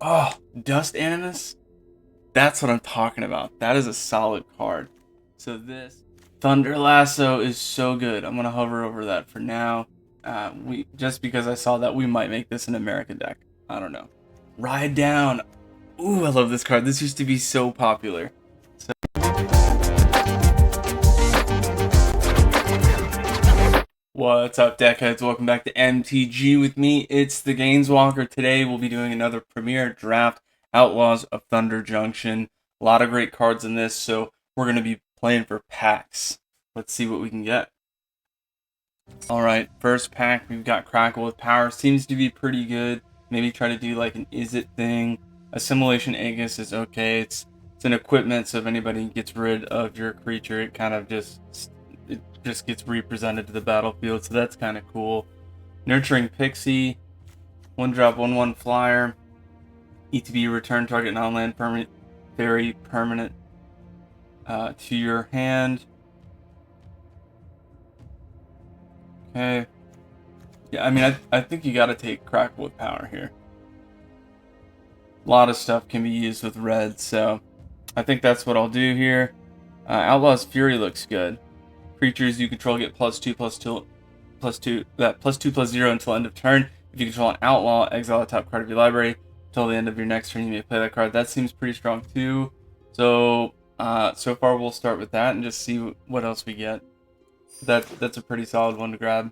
Oh, Dust Animus? That's what I'm talking about. That is a solid card. So this Thunder Lasso is so good. I'm gonna hover over that for now. We just because I saw that we might make this an American deck. I don't know. Ride Down. Ooh, I love this card. This used to be so popular. So what's up, deckheads? Welcome back to MTG with me. It's the Gainswalker. Today we'll be doing another Premier Draft, Outlaws of Thunder Junction. A lot of great cards in this, so we're going to be playing for packs. Let's see what we can get. Alright, first pack, we've got Crackle with Power. Seems to be pretty good. Maybe try to do like an Is It thing. Assimilation Aegis is okay. It's an equipment, so if anybody gets rid of your creature, it kind of just gets represented to the battlefield, so that's kind of cool. Nurturing Pixie, 1-drop, 1/1 flyer. ETB, return target non-land permanent, very permanent to your hand. Okay. Yeah, I mean, I think you gotta take Crackle with Power here. A lot of stuff can be used with red, so I think that's what I'll do here. Outlaw's Fury looks good. Creatures you control get +2/+2 +2/+0 until end of turn. If you control an outlaw, exile the top card of your library until the end of your next turn. You may play that card. That seems pretty strong too. So so far we'll start with that and just see what else we get. That's a pretty solid one to grab.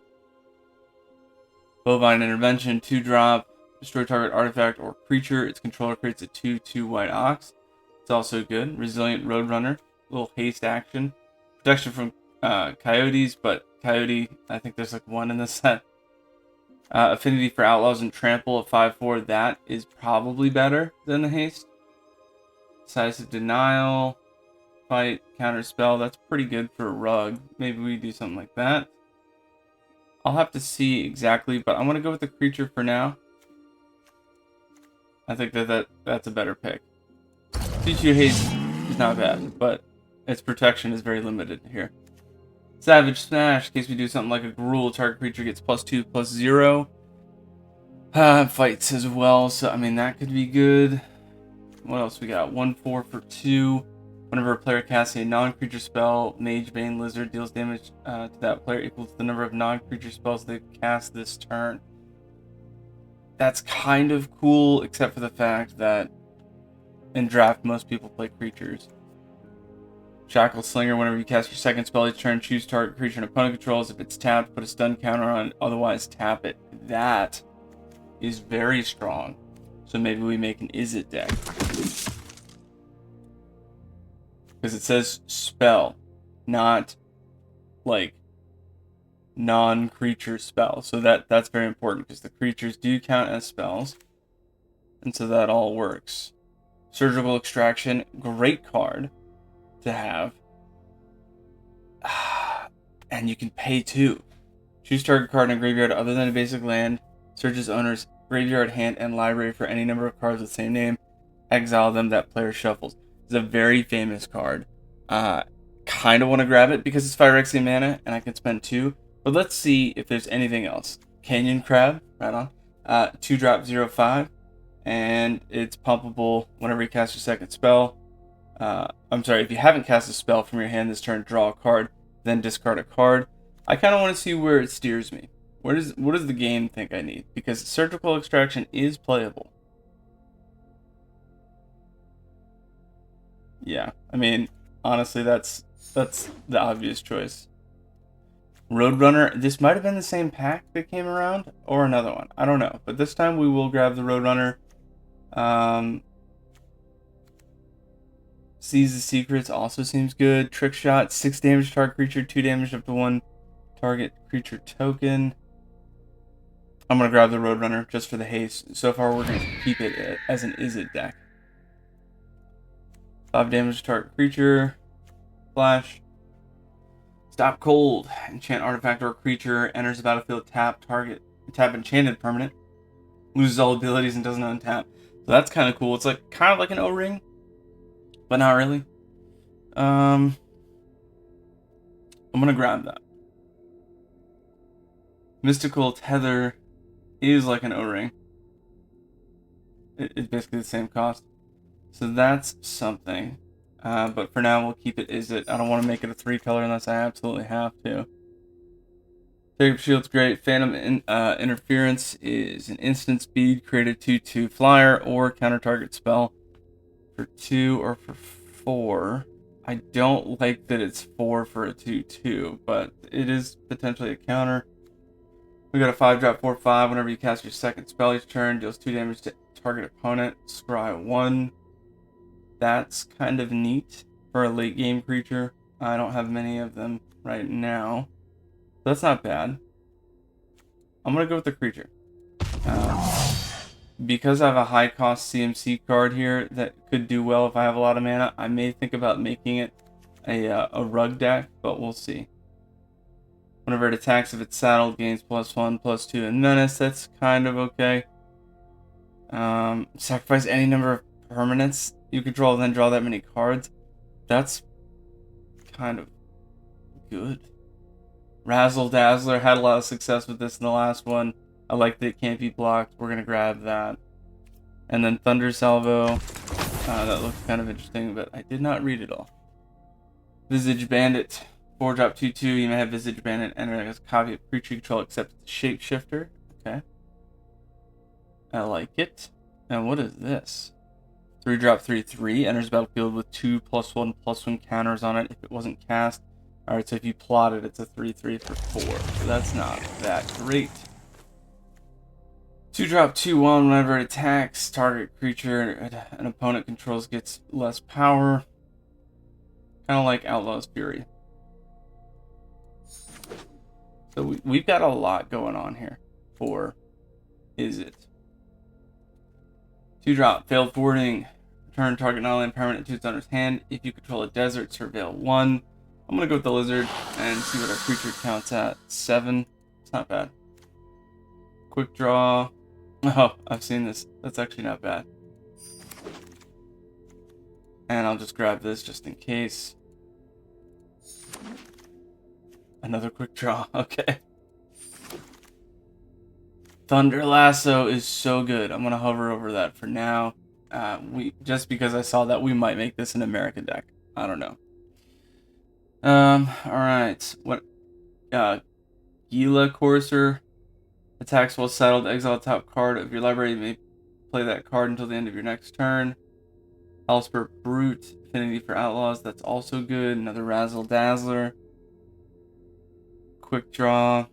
Bovine Intervention, 2-drop, destroy target artifact or creature. Its controller creates a 2/2 white ox. It's also good. Resilient Roadrunner, little haste action, protection from coyotes, but coyote, I think there's like one in this set. Affinity for outlaws and trample at 5/4. That is probably better than the haste. Size of denial, fight, counter spell. That's pretty good for a rug. Maybe we do something like that. I'll have to see exactly, but I'm gonna go with the creature for now. I think that's a better pick. 2/2 haste is not bad, but its protection is very limited here. Savage Smash, in case we do something like a Gruul, target creature gets +2/+0. Fights as well, so I mean that could be good. What else we got? 1/4 for 2. Whenever a player casts a non-creature spell, Mage Bane Lizard deals damage to that player equal to the number of non-creature spells they cast this turn. That's kind of cool, except for the fact that in draft most people play creatures. Shackle Slinger, whenever you cast your second spell each turn, choose target creature an opponent controls. If it's tapped, put a stun counter on it, otherwise tap it. That is very strong. So maybe we make an Is It deck. Because it says spell, not like non-creature spell. So that's very important because the creatures do count as spells. And so that all works. Surgical Extraction, great card to have. And you can pay 2. Choose target card in a graveyard other than a basic land. Search its owner's graveyard, hand, and library for any number of cards with the same name. Exile them, that player shuffles. It's a very famous card. Kind of want to grab it because it's Phyrexian mana and I can spend 2. But let's see if there's anything else. Canyon Crab, right on. 2-drop 0/5. And it's pumpable whenever you cast your second spell. I'm sorry, if you haven't cast a spell from your hand this turn, draw a card, then discard a card. I kind of want to see where it steers me. What does the game think I need? Because Surgical Extraction is playable. Yeah, I mean, honestly, that's the obvious choice. Roadrunner, this might have been the same pack that came around, or another one. I don't know, but this time we will grab the Roadrunner. Seize the Secrets also seems good. Trick Shot, 6 damage to target creature, 2 damage up to 1 target creature token. I'm going to grab the Roadrunner just for the haste. So far, we're going to keep it as an Is It deck. 5 damage to target creature. Flash. Stop Cold. Enchant artifact or creature. Enters the battlefield. Tap enchanted permanent. Loses all abilities and doesn't untap. So that's kind of cool. It's like kind of like an O-ring, but not really. I'm going to grab that. Mystical Tether is like an O-ring. It's basically the same cost. So that's something. But for now, we'll keep it Is It. I don't want to make it a 3-color unless I absolutely have to. Take Up Shield's great. Phantom Interference is an instant speed, create a 2/2 flyer or counter target spell for 2 or for 4. I don't like that it's 4 for a 2/2, but it is potentially a counter. We got a 5-drop 4/5. Whenever you cast your second spell each turn, deals 2 damage to target opponent. Scry 1. That's kind of neat for a late game creature. I don't have many of them right now. That's not bad. I'm going to go with the creature. Because I have a high cost CMC card here that could do well if I have a lot of mana, I may think about making it a rug deck, but we'll see. Whenever it attacks, if it's saddled, gains +1/+2 and menace. That's kind of okay. Sacrifice any number of permanents you control, then draw that many cards. That's kind of good. Razzle Dazzler, had a lot of success with this in the last one. I like that it can't be blocked. We're going to grab that. And then Thunder Salvo. That looks kind of interesting, but I did not read it all. Visage Bandit. 4-drop 2/2. You may have Visage Bandit enter as a copy of creature you control except Shapeshifter. Okay. I like it. And what is this? 3-drop 3/3. Enters battlefield with 2 +1/+1 counters on it if it wasn't cast. Alright, so if you plot it, it's a 3/3 for 4. So that's not that great. 2-drop 2/1. Whenever it attacks, target creature an opponent controls gets less power. Kind of like Outlaw's Fury. So we've got a lot going on here for Is It. 2-drop, failed forwarding. Return target non-land permanent to its owner's hand. If you control a desert, surveil 1. I'm going to go with the lizard and see what our creature counts at. 7. It's not bad. Quick draw. Oh, I've seen this. That's actually not bad. And I'll just grab this just in case. Another quick draw. Okay. Thunder Lasso is so good. I'm going to hover over that for now. Just because I saw that, we might make this an American deck. I don't know. Alright. What? Gila Courser. Attacks while settled. Exile top card of your library. You may play that card until the end of your next turn. Hellspur Brute. Affinity for Outlaws. That's also good. Another Razzle Dazzler. Quick draw.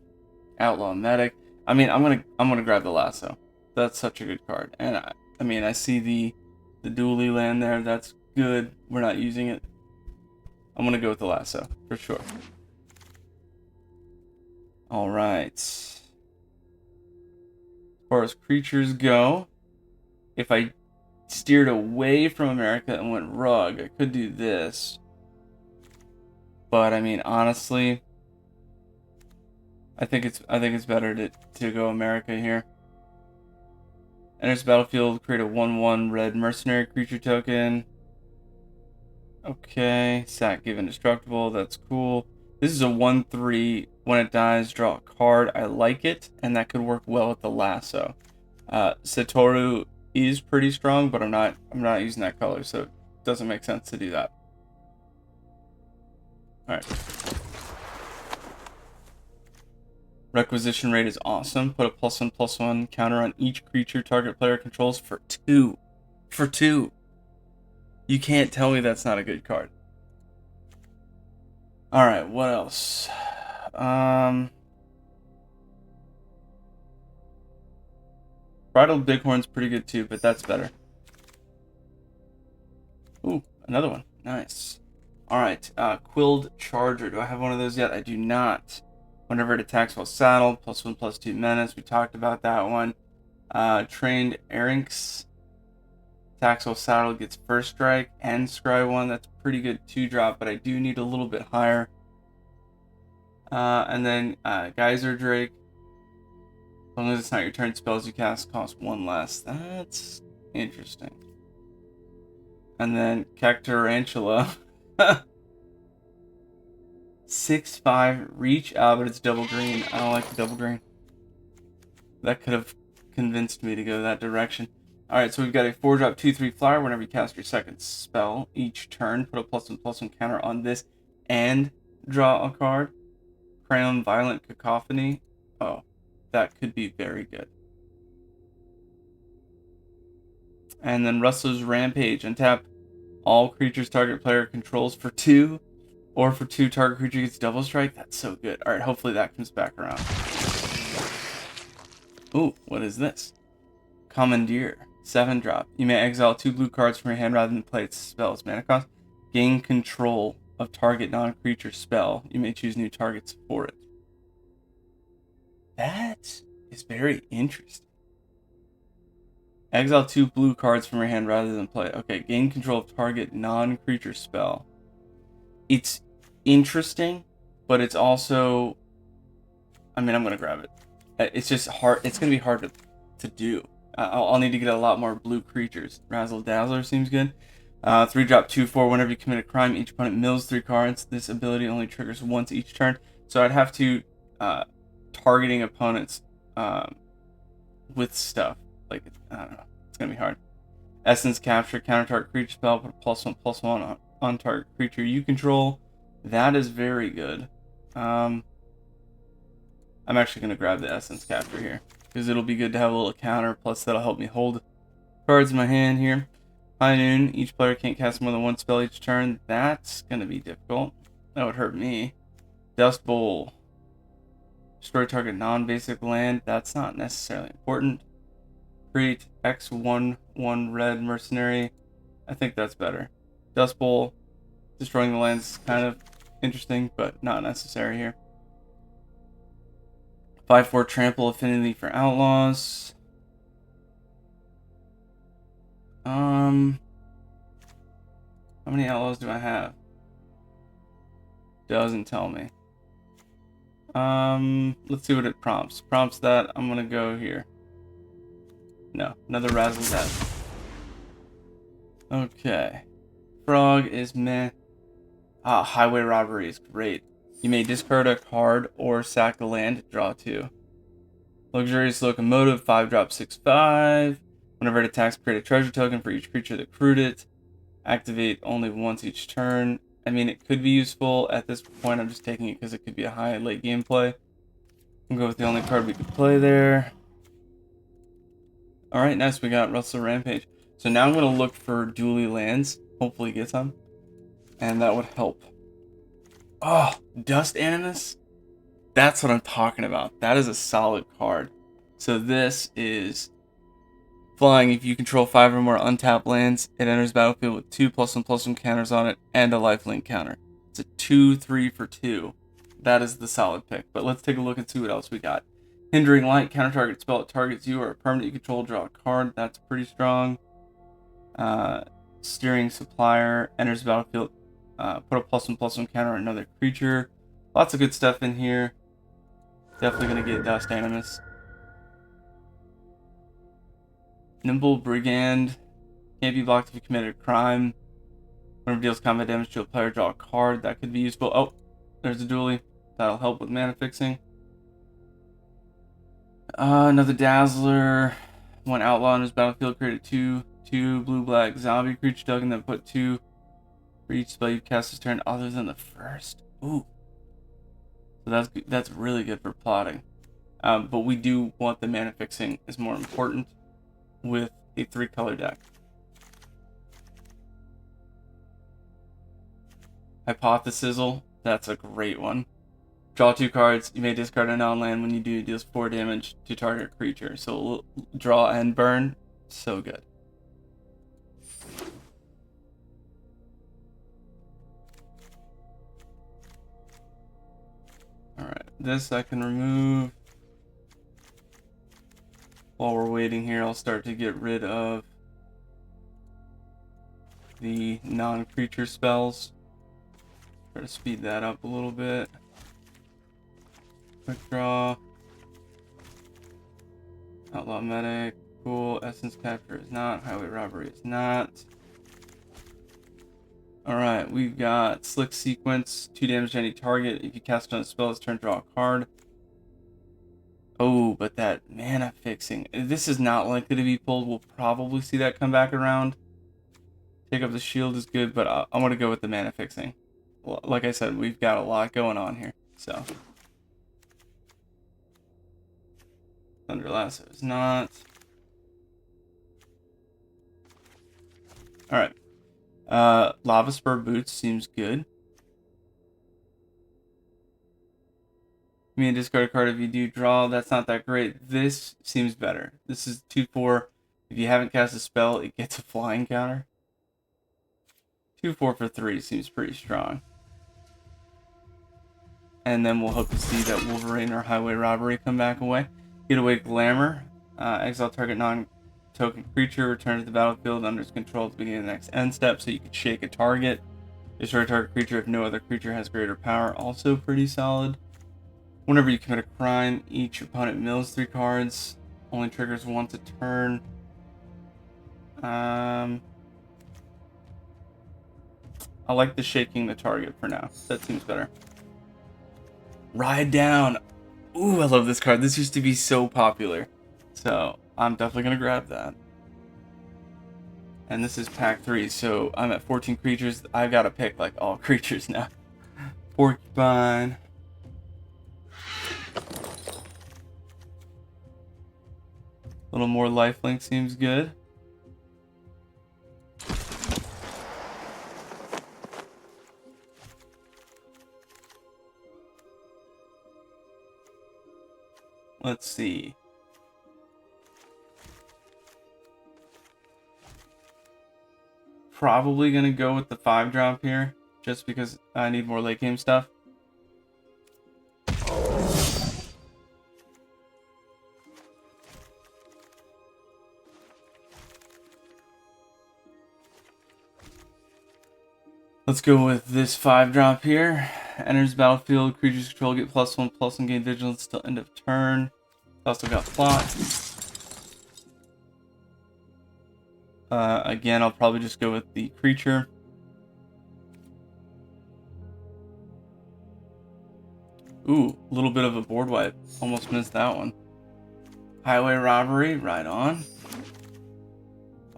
Outlaw Medic. I mean, I'm gonna grab the Lasso. That's such a good card. And I see the dually land there. That's good. We're not using it. I'm gonna go with the Lasso for sure. All right. As far as creatures go, if I steered away from America and went rug, I could do this. But I mean, honestly, I think it's better to go America here. Enters battlefield, create a 1/1 red mercenary creature token. Okay, sack give indestructible. That's cool. This is a 1/3. When it dies, draw a card. I like it, and that could work well with the Lasso. Satoru is pretty strong, but I'm not using that color, so it doesn't make sense to do that. All right. Requisition rate is awesome. Put a +1/+1 counter on each creature target player controls for 2. For 2. You can't tell me that's not a good card. Alright, what else? Bridal Bighorn's pretty good too, but that's better. Ooh, another one. Nice. Alright, Quilled Charger. Do I have one of those yet? I do not. Whenever it attacks while saddled, +1/+2 menace. We talked about that one. Trained Erinx. Attacks while saddled, gets first strike and scry 1. That's pretty good 2-drop, but I do need a little bit higher. And then Geyser Drake. As long as it's not your turn, spells you cast cost 1 less. That's interesting. And then Cacturantula. 6/5 reach. But it's double green. I don't like the double green. That could have convinced me to go that direction. Alright, so we've got a 4-drop 2/3 flyer. Whenever you cast your second spell each turn, put a +1/+1 counter on this and draw a card. Crown Violent Cacophony. Oh, that could be very good. And then Rustler's Rampage. Untap all creatures target player controls for 2, or for 2 target creature gets double strike. That's so good. Alright, hopefully that comes back around. Ooh, what is this? Commandeer. 7-drop. You may exile 2 blue cards from your hand rather than play its spell's mana cost. Gain control of target non-creature spell. You may choose new targets for it. That is very interesting. Exile 2 blue cards from your hand rather than play. Okay, gain control of target non-creature spell. It's interesting, but it's also... I mean, I'm going to grab it. It's just hard. It's going to be hard to do. I'll need to get a lot more blue creatures. Razzle Dazzler seems good. 3-drop 2/4. Whenever you commit a crime, each opponent mills 3 cards. This ability only triggers once each turn. So I'd have to targeting opponents with stuff. Like, I don't know. It's going to be hard. Essence Capture. Counter target creature spell. Put a +1/+1 on target creature you control. That is very good. I'm actually going to grab the Essence Capture here, because it'll be good to have a little counter, plus that'll help me hold cards in my hand here. High Noon. Each player can't cast more than 1 spell each turn. That's going to be difficult. That would hurt me. Dust Bowl. Destroy target non-basic land. That's not necessarily important. Create X1/1 red mercenary. I think that's better. Dust Bowl. Destroying the lands is kind of interesting, but not necessary here. 5/4 Trample Affinity for Outlaws. How many Outlaws do I have? Doesn't tell me. Let's see what it prompts. Prompts that. I'm gonna go here. No, another Razzle Dazzle. Okay. Frog is meh. Highway Robbery is great. You may discard a card or sack a land, draw 2. Luxurious Locomotive, 5-drop 6/5. Whenever it attacks, create a treasure token for each creature that crewed it. Activate only once each turn. I mean, it could be useful. At this point, I'm just taking it because it could be a high late game play. We'll go with the only card we could play there. Alright, nice. We got Rustler Rampage. So now I'm going to look for dually lands. Hopefully get some. And that would help. Oh, Dust Animus? That's what I'm talking about. That is a solid card. So this is flying. If you control 5 or more untapped lands, it enters battlefield with 2 +1/+1 counters on it and a lifelink counter. It's a 2/3 for 2. That is the solid pick. But let's take a look and see what else we got. Hindering Light, counter target spell that targets you or a permanent you control, draw a card. That's pretty strong. Steering Supplier, enters battlefield, put a +1/+1 counter on another creature. Lots of good stuff in here. Definitely going to get Dust Animus. Nimble Brigand. Can't be blocked if you committed a crime. Whenever deals combat damage to a player, draw a card. That could be useful. Oh, there's a dually. That'll help with mana fixing. Another Dazzler. 1 Outlaw on his battlefield, created 2 blue-black zombie creature token, then put 2 for each spell you cast this turn other than the first. Ooh. So that's really good for plotting. But we do want the mana fixing is more important with a 3-color deck. Hypothesizzle, that's a great one. Draw 2 cards. You may discard a non-land. When you do, it deals 4 damage to target creature. So draw and burn. So good. Alright, this I can remove. While we're waiting here, I'll start to get rid of the non-creature spells. Try to speed that up a little bit. Quick draw. Outlaw Medic. Cool. Essence Capture is not. Highway Robbery is not. Alright, we've got Slick Sequence. 2 damage to any target. If you cast on a spell, this turn, draw a card. Oh, but that mana fixing. This is not likely to be pulled. We'll probably see that come back around. Take up the shield is good, but I want to go with the mana fixing. Like I said, we've got a lot going on here. So, Thunder Lasso is not. Alright. Lava Spur Boots seems good. Me and discard a card if you do draw. That's not that great. This seems better. This is 2/4. If you haven't cast a spell, it gets a flying counter. 2/4 for 3 seems pretty strong. And then we'll hope to see that Wolverine or Highway Robbery come back away. Get away Glamour. Exile target non-token creature. Return to the battlefield under its control at the beginning of the next end step, so you can shake a target. Destroy a target creature if no other creature has greater power. Also pretty solid. Whenever you commit a crime, each opponent mills 3 cards. Only triggers once a turn. I like the shaking the target for now. That seems better. Ride Down. Ooh, I love this card. This used to be so popular. So, I'm definitely going to grab that. And this is pack 3, so I'm at 14 creatures. I've got to pick, like, all creatures now. Porcupine. A little more lifelink seems good. Let's see. Probably gonna go with the 5-drop here, just because I need more late game stuff. Let's go with this 5-drop here. Enters battlefield, creatures control get +1/+1, gain vigilance till end of turn. Also got plot. Again, I'll probably just go with the creature. Ooh, a little bit of a board wipe. Almost missed that one. Highway Robbery, right on.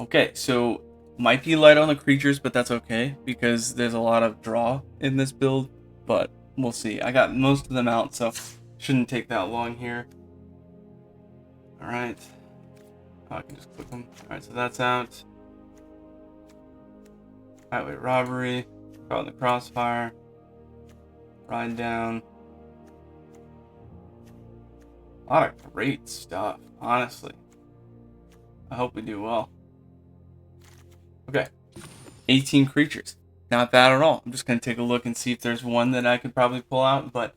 Okay, so might be light on the creatures, but that's okay because there's a lot of draw in this build, but we'll see. I got most of them out, so shouldn't take that long here. Alright. Oh, I can just click them. Alright, so that's out. Highway Robbery. Caught in the Crossfire. Ride Down. A lot of great stuff, honestly. I hope we do well. Okay. 18 creatures. Not bad at all. I'm just going to take a look and see if there's one that I could probably pull out, but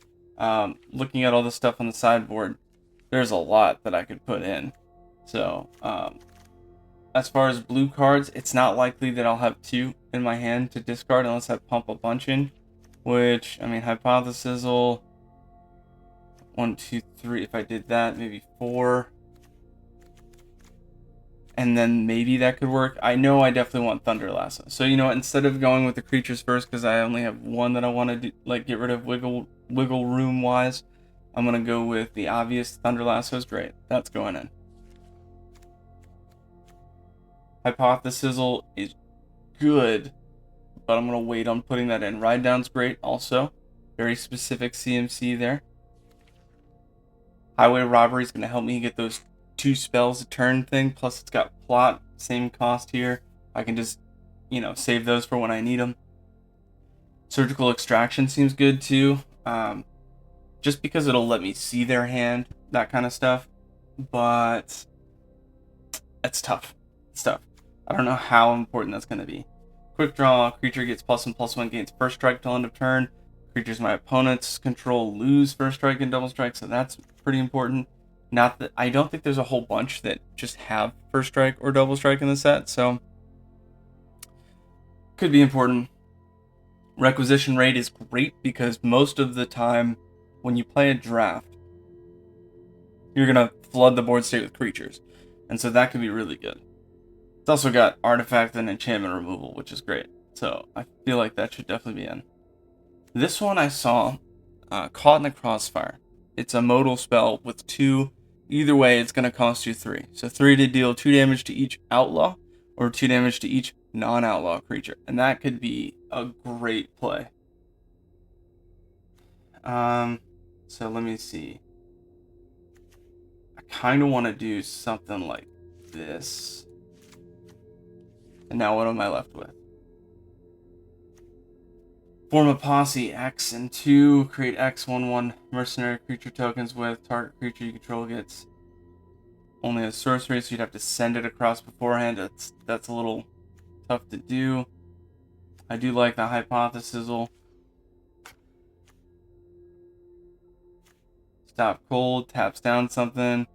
looking at all the stuff on the sideboard, there's a lot that I could put in. So, as far as blue cards, it's not likely that I'll have 2 in my hand to discard unless I pump a bunch in. Which, I mean, Hypothesis, 1, 2, 3. If I did that, maybe 4. And then maybe that could work. I know I definitely want Thunder Lasso. So, you know what? Instead of going with the creatures first, because I only have one that I want to do, like get rid of wiggle room wise, I'm going to go with the obvious. Thunder Lasso is great. That's going in. Hypothesis is good, but I'm going to wait on putting that in. Ride Down's great also. Very specific CMC there. Highway Robbery is going to help me get those 2 spells a turn thing. Plus it's got plot. Same cost here. I can just, you know, save those for when I need them. Surgical Extraction seems good too. Just because it'll let me see their hand. That kind of stuff. But it's tough. It's tough. I don't know how important that's going to be. Quick Draw. Creature gets +1/+1, gains first strike till end of turn. Creatures my opponents control lose first strike and double strike, so that's pretty important. Not that I don't think there's a whole bunch that just have first strike or double strike in the set, so could be important. Requisition rate is great because most of the time when you play a draft, you're going to flood the board state with creatures, and so that could be really good. It's also got artifact and enchantment removal, which is great, so I feel like that should definitely be in. This one I saw, Caught in the Crossfire. It's a modal spell with 2 either way, it's going to cost you 3. So 3 to deal 2 damage to each outlaw, or 2 damage to each non-outlaw creature. And that could be a great play. So let me see. I kind of want to do something like this. And now what am I left with? Form a posse, X and 2, create X 1/1 mercenary creature tokens with target creature you control gets only a sorcery, so you'd have to send it across beforehand. That's a little tough to do. I do like the Hypothesis. Stop cold, taps down something.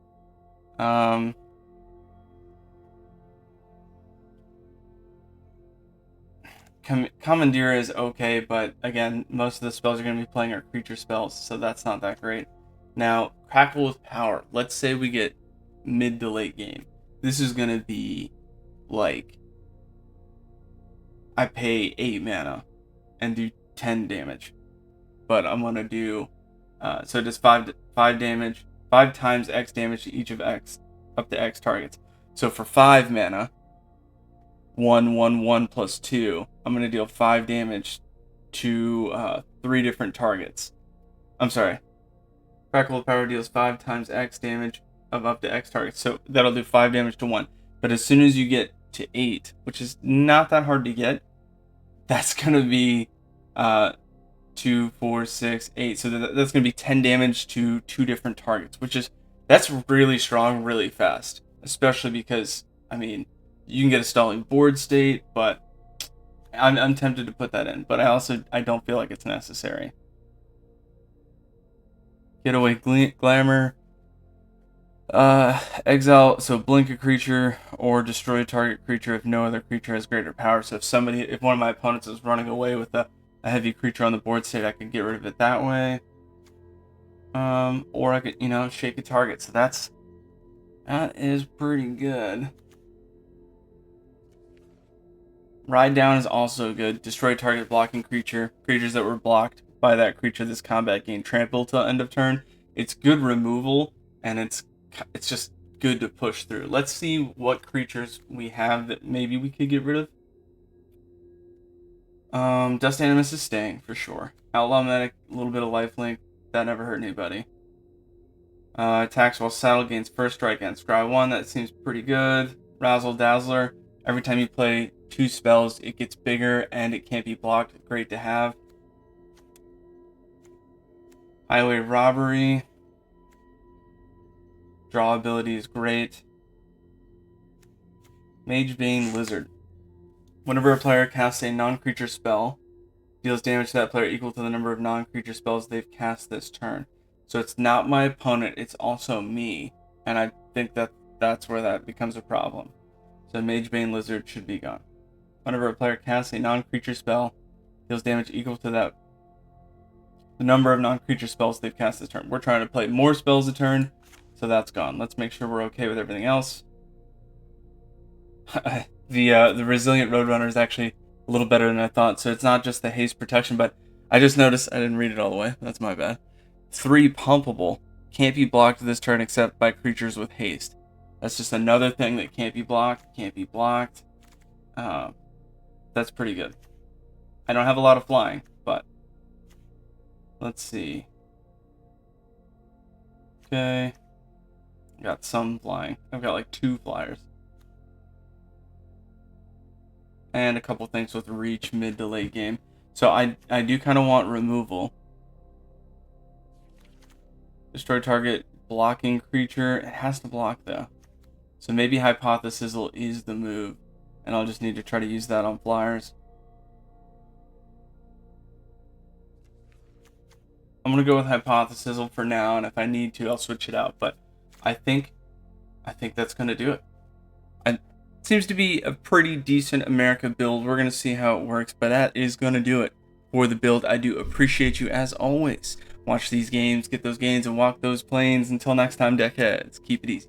Commandeer is okay, but again, most of the spells you're going to be playing are creature spells, so that's not that great. Now, Crackle with Power. Let's say we get mid to late game. This is going to be like, I pay 8 mana and do 10 damage, but I'm going to do, so it does 5 damage, 5 times X damage to each of X, up to X targets. So for 5 mana, 1, 1, 1 plus 2, I'm going to deal 5 damage to 3 different targets. I'm sorry. Crackle with Power deals 5 times X damage of up to X targets. So that'll do 5 damage to 1. But as soon as you get to 8, which is not that hard to get, that's going to be 2, 4, 6, 8. So that's going to be 10 damage to 2 different targets, that's really strong, really fast. Especially because, I mean, you can get a stalling board state, but I'm tempted to put that in. But I don't feel like it's necessary. Getaway Glamour. Exile, so blink a creature or destroy a target creature if no other creature has greater power. So if one of my opponents is running away with a heavy creature on the board state, I could get rid of it that way. Or I could, shake a target. So that is pretty good. Ride Down is also good. Destroy target blocking creature. Creatures that were blocked by that creature this combat gain trample till end of turn. It's good removal, and it's just good to push through. Let's see what creatures we have that maybe we could get rid of. Dust Animus is staying for sure. Outlaw Medic, a little bit of lifelink. That never hurt anybody. Attacks while saddled, gains first strike and scry 1. That seems pretty good. Razzle Dazzler. Every time you play 2 spells, it gets bigger and it can't be blocked. Great to have. Highway Robbery. Draw ability is great. Magebane Lizard. Whenever a player casts a non-creature spell, deals damage to that player equal to the number of non-creature spells they've cast this turn. So it's not my opponent, it's also me. And I think that's where that becomes a problem. So Magebane Lizard should be gone. Whenever a player casts a non-creature spell, deals damage equal to the number of non-creature spells they've cast this turn. We're trying to play more spells a turn, so that's gone. Let's make sure we're okay with everything else. The Resilient Roadrunner is actually a little better than I thought. So it's not just the haste protection, but I just noticed I didn't read it all the way. That's my bad. 3 Pumpable. Can't be blocked this turn except by creatures with haste. That's just another thing that can't be blocked. Can't be blocked. That's pretty good. I don't have a lot of flying, but let's see. Okay. Got some flying. I've got like 2 flyers. And a couple things with reach mid to late game. So I do kind of want removal. Destroy target blocking creature. It has to block though. So maybe Hypothesis is the move. And I'll just need to try to use that on flyers. I'm going to go with Hypothesis for now. And if I need to, I'll switch it out. But I think that's going to do it. It seems to be a pretty decent America build. We're going to see how it works. But that is going to do it for the build. I do appreciate you as always. Watch these games, get those gains, and walk those planes. Until next time, deckheads, keep it easy.